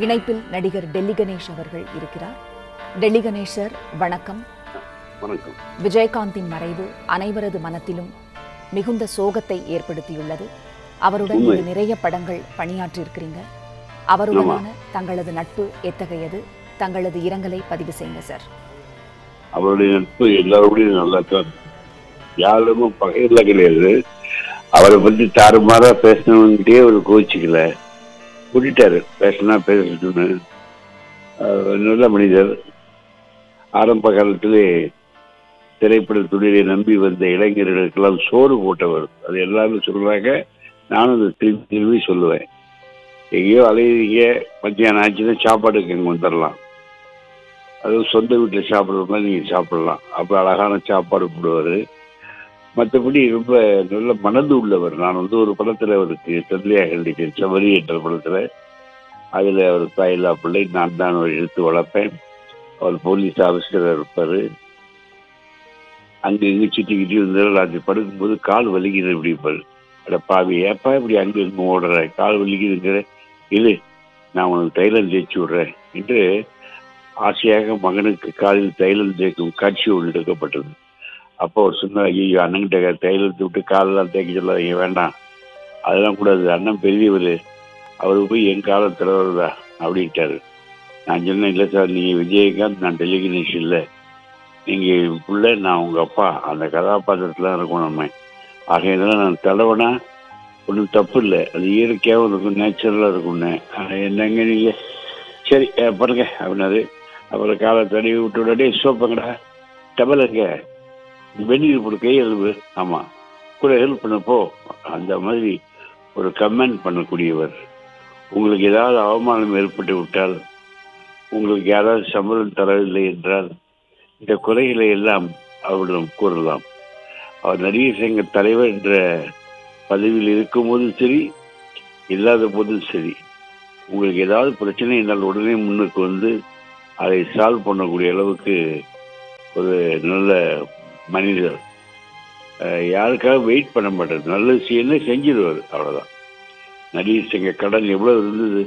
இணைப்பில் நடிகர் டெல்லி கணேஷ் அவர்கள் இருக்கிறார். டெல்லி கணேஷ் சார், வணக்கம். வணக்கம். விஜயகாந்தின் மறைவு அனைவரது மனத்திலும் மிகுந்த சோகத்தை ஏற்படுத்தியுள்ளது. அவருடன் நிறைய படங்கள் பணியாற்றியிருக்கிறீங்க. அவருடனான தங்களது நட்பு எத்தகையது? தங்களது இரங்கலை பதிவு செய்யுங்க சார். அவருடைய நட்பு எல்லாரோடையும் நல்லா தான், யாருமே பகையில கிடையாது. அவரை பத்தி தாறுமாறா பேசணும்ட்டே அவர் கோச்சிக்கல, கூட்டிட்டாரு. பேசினா பேசட்டுன்னு. நல்ல மனிதர். ஆரம்ப காலத்திலே திரைப்பட துறையை நம்பி வந்த இளைஞர்களுக்கெல்லாம் சோறு போட்டவர். அது எல்லாரும் சொல்றாங்க, நானும் அதை திரும்பி திரும்பி சொல்லுவேன். எங்கேயோ அலையிறீங்க, மத்தியானம் ஆச்சுன்னா சாப்பாடுக்கு அங்கே வந்துடலாம். அதுவும் சொந்த வீட்டில் சாப்பிட்ற மாதிரி நீங்கள் சாப்பிடலாம். அப்போ அழகான சாப்பாடு போடுவார். மற்றபடி ரொம்ப நல்ல மனது உள்ளவர். நான் ஒரு படத்தில் அவருக்கு தந்தையாக நடித்தேன், சபரி என்ற படத்தில். அதில் அவர் தாயில்லா பிள்ளை, நான் தான் அவர் எடுத்து வளர்ப்பேன். அவர் போலீஸ் ஆஃபீஸராக இருப்பார். அங்கே இங்கே சுற்றிக்கிட்டு இருந்தால் அது படுக்கும்போது கால் வலிக்குது அப்படிப்பார். அட பாவி, ஏப்பா இப்படி அங்கே இங்கே ஓடுற, கால் வலிக்குதுங்கிற, இது நான் உனக்கு தைலம் தேய்ச்சி விட்றேன் என்று ஆசையாக மகனுக்கு காலில் தைலம் தேய்க்கும் காட்சி ஒன்று எடுக்கப்பட்டது. அப்போ அவர் சொன்னார், ஐயோ அண்ணன்கிட்ட தைலத்தை விட்டு காலெல்லாம் தேய்க்க சொல்லாதீங்க, வேண்டாம், அதெல்லாம் கூடாது, அண்ணன் பெரியவர், அவருக்கு போய் என் காலத்தில் வருதா அப்படின்ட்டாரு. நான் சொன்னேன், இல்லை சார், நீங்கள் விஜயகாந்த், நான் டெல்லி கணேஷ் இல்லை, நீங்கள் பிள்ளை, நான் உங்கள் அப்பா, அந்த கதாபாத்திரத்தில் இருக்கும் நம்ம. ஆகையதெல்லாம் நான் தலைவனா ஒன்றும் தப்பு இல்லை, அது இயற்கையாகவும் இருக்கும், நேச்சுரலாக இருக்கும்னு. என்னங்க நீங்கள் சரி பண்ணுங்க அப்படின்னாரு. அப்புறம் காலை தடவி விட்டு விடாடே சோப்பங்கடா, டபலுங்க, வெந்நீர் போட்டு கை எழுவு, ஆமாம் கூட ஹெல்ப் பண்ணப்போ, அந்த மாதிரி ஒரு கமெண்ட் பண்ணக்கூடியவர். உங்களுக்கு ஏதாவது அவமானம் ஏற்பட்டு விட்டால், உங்களுக்கு யாராவது சம்பளம் தரவில்லை என்றால், இந்த குறைகளை எல்லாம் அவரிடம் கூறலாம். அவர் நடிகர் சங்க தலைவர் என்ற பதவியில் இருக்கும்போதும் சரி, இல்லாத போதும் சரி, உங்களுக்கு ஏதாவது பிரச்சனை என்றால் உடனே முன்னுக்கு வந்து அதை சால்வ் பண்ணக்கூடிய அளவுக்கு ஒரு நல்ல மனிதர். யாருக்காக வெயிட் பண்ண மாட்டார், நல்ல விஷயம் செஞ்சிருவார், அவ்வளோதான். நடிகர் சங்க கடன் எவ்வளோ இருந்தது,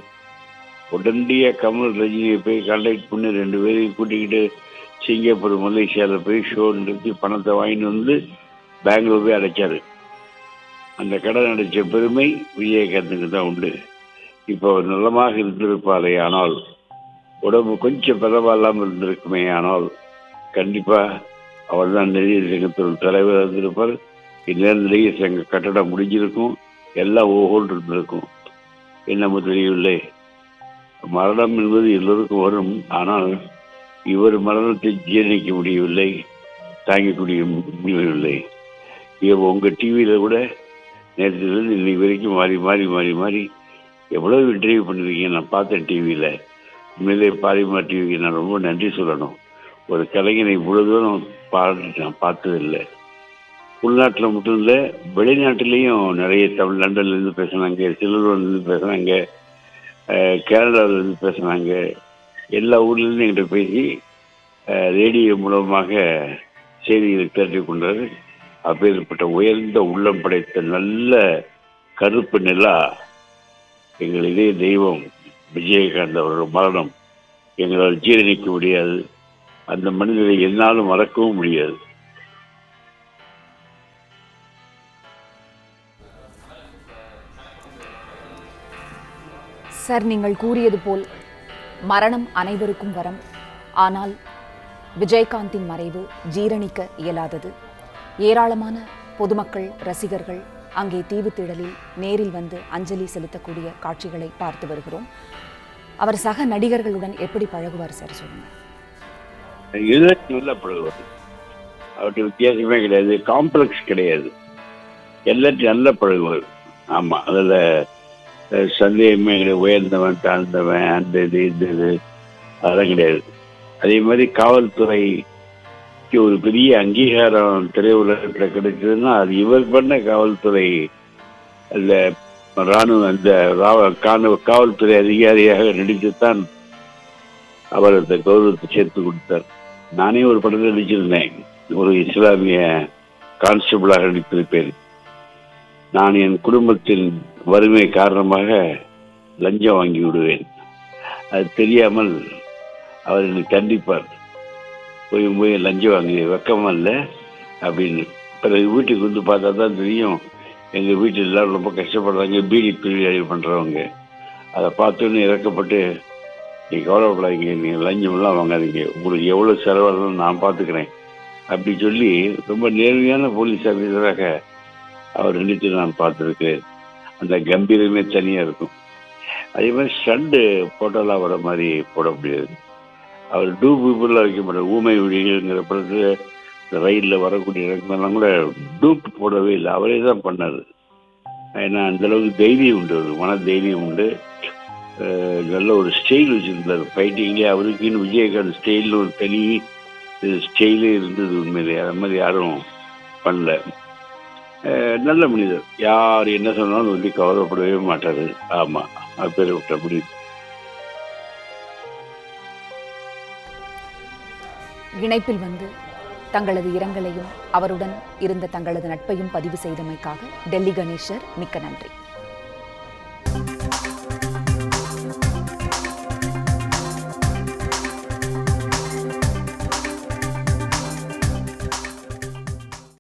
உடனடியாக கமல் ரஜினியை போய் கான்டாக்ட் பண்ணி 2 பேரையும் கூட்டிக்கிட்டு சிங்கப்பூர் மலேசியாவில் போய் ஷோ நிறுத்தி பணத்தை வாங்கிட்டு வந்து பெங்களூர் போய் அடைச்சார். அந்த கடன் அடைச்ச பெருமை விஜயகாந்துக்கு தான் உண்டு. இப்போ நலமாக இருந்திருப்பாரே ஆனால், உடம்பு கொஞ்சம் பரவாயில்லாமல் இருந்திருக்குமே ஆனால், கண்டிப்பாக அவர் தான் நடிகர் சங்கத்தின் தலைவர் இருந்திருப்பார். இந்நேரம் நடிகர் சங்க கட்டடம் முடிஞ்சிருக்கும், எல்லாம் ஓஹோல் இருந்திருக்கும். என்னமோ தெரியவில்லை. மரணம் என்பது எல்லோருக்கும் வரும். ஆனால் இவர் மரணத்தை ஜீரணிக்க முடியவில்லை, தாங்கக்கூடிய முடியவில்லை. உங்கள் டிவியில் கூட நேரத்திலிருந்து இன்னைக்கு வரைக்கும் மாறி மாறி மாறி மாறி எவ்வளோ இன்டர்வியூ பண்ணியிருக்கீங்க, நான் பார்த்தேன் டிவியில். உண்மையிலே பாரிமா டிவிக்கு நான் ரொம்ப நன்றி சொல்லணும். ஒரு கலைஞனை இவ்வளோ தூரம் பாராட்டி நான் பார்த்ததில்லை. உள்நாட்டில் மட்டும் இல்லை, வெளிநாட்டிலையும் நிறைய லண்டன்லேருந்து பேசுனாங்க, சிலூர்லேருந்து பேசுனாங்க, கேரளாவிலேருந்து பேசுனாங்க. எல்லா ஊர்லேருந்து என்கிட்ட பேசி ரேடியோ மூலமாக செய்திகளை திரட்டி கொண்டார். அப்பேற்பட்ட உயர்ந்த உள்ளம் படைத்த நல்ல கருப்பு நிலா எங்கள் இதே தெய்வம் விஜயகாந்த் அவரோட மரணம் எங்களால் ஜீரணிக்க முடியாது. அந்த மனிதரை என்னாலும் மறக்கவும் முடியாது. சார், நீங்கள் கூறியது போல் மரணம் அனைவருக்கும் வரம். ஆனால் விஜயகாந்தின் மறைவு ஜீரணிக்க இயலாதது. ஏராளமான பொதுமக்கள், ரசிகர்கள் அங்கே தீவுத்திடலில் நேரில் வந்து அஞ்சலி செலுத்தக்கூடிய காட்சிகளை பார்த்து வருகிறோம். அவர் சக நடிகர்களுடன் எப்படி பழகுவார் சார், சொல்லுங்க. நல்லா பழகுவார். அவருக்கு வித்தியாசமே கிடையாது, காம்ப்ளெக்ஸ் கிடையாது, எல்லாத்தையும் நல்லா பழகுவார். ஆமாம், அதில் சந்தேகமே கிடையாது. உயர்ந்தவன் தாழ்ந்தவன் அந்த இது இந்த இது அதெல்லாம் கிடையாது. அதே மாதிரி காவல்துறை ஒரு பெரிய அங்கீகாரம் திரையுலகத்தில் கிடைச்சதுன்னா அது இவர் பண்ண காவல்துறை அந்த இராணுவ அந்த காவல்துறை அதிகாரியாக நடித்துத்தான் அவர் அந்த கௌரவத்தை சேர்த்து கொடுத்தார். நானே ஒரு படத்தில் நடிச்சிருந்தேன், ஒரு இஸ்லாமிய கான்ஸ்டபிளாக நடித்திருப்பேன். நான் என் குடும்பத்தின் வறுமை காரணமாக லஞ்சம் வாங்கி விடுவேன். அது தெரியாமல் அவர் என்னை கண்டிப்பார். போய் போய் லஞ்சம் வாங்கி வெக்கமா இல்லை அப்படின்னு. பிறகு வீட்டுக்கு வந்து பார்த்தா தான் தெரியும், எங்கள் வீட்டில் எல்லாரும் ரொம்ப கஷ்டப்படுறாங்க, பீடி தொழிலாளி பண்ணுறவங்க. அதை பார்த்தோன்னு இறக்கப்பட்டு, நீ கவலைப்படாதீங்க, நீங்கள் லஞ்சம்லாம் வாங்காதீங்க, உங்களுக்கு எவ்வளோ செலவாகும் நான் பார்த்துக்கிறேன் அப்படி சொல்லி ரொம்ப நேர்மையான போலீஸ் ஆஃபீஸராக அவர் நினைத்து நான் பார்த்துருக்கேன். அந்த கம்பீரமே தனியாக இருக்கும். அதே மாதிரி ஸ்டண்டு போட்டோலாம் வர மாதிரி போட முடியாது. அவர் டூ பீப்புளாக வைக்க மாட்டார். ஊமை விழிகள்ங்கிற படத்தில் இந்த ரயிலில் வரக்கூடிய இடங்கள்லாம் கூட டூப் போடவே இல்லை, அவரே தான் பண்ணார். ஏன்னா அந்தளவுக்கு தைரியம் உண்டு, ஒரு மன தைரியம் உண்டு. நல்ல ஒரு ஸ்டைல் வச்சுருந்தார் ஃபைட்டிங்லேயே. அவருக்குன்னு விஜயகாந்த் ஸ்டைல்னு ஒரு தனி ஸ்டைலே இருந்தது உண்மையிலே. அது மாதிரி யாரும் பண்ணல. நல்ல மனிதர், யார் என்ன சொன்னாலும் வந்து கவலைப்படவே மாட்டார். ஆமாம், அது பேர் விட்ட முடியுது. இணைப்பில் வந்து தங்களது இரங்கலையும் அவருடன் இருந்த தங்களது நட்பையும் பதிவு செய்தமைக்காக டெல்லி கணேசர் மிக்க நன்றி.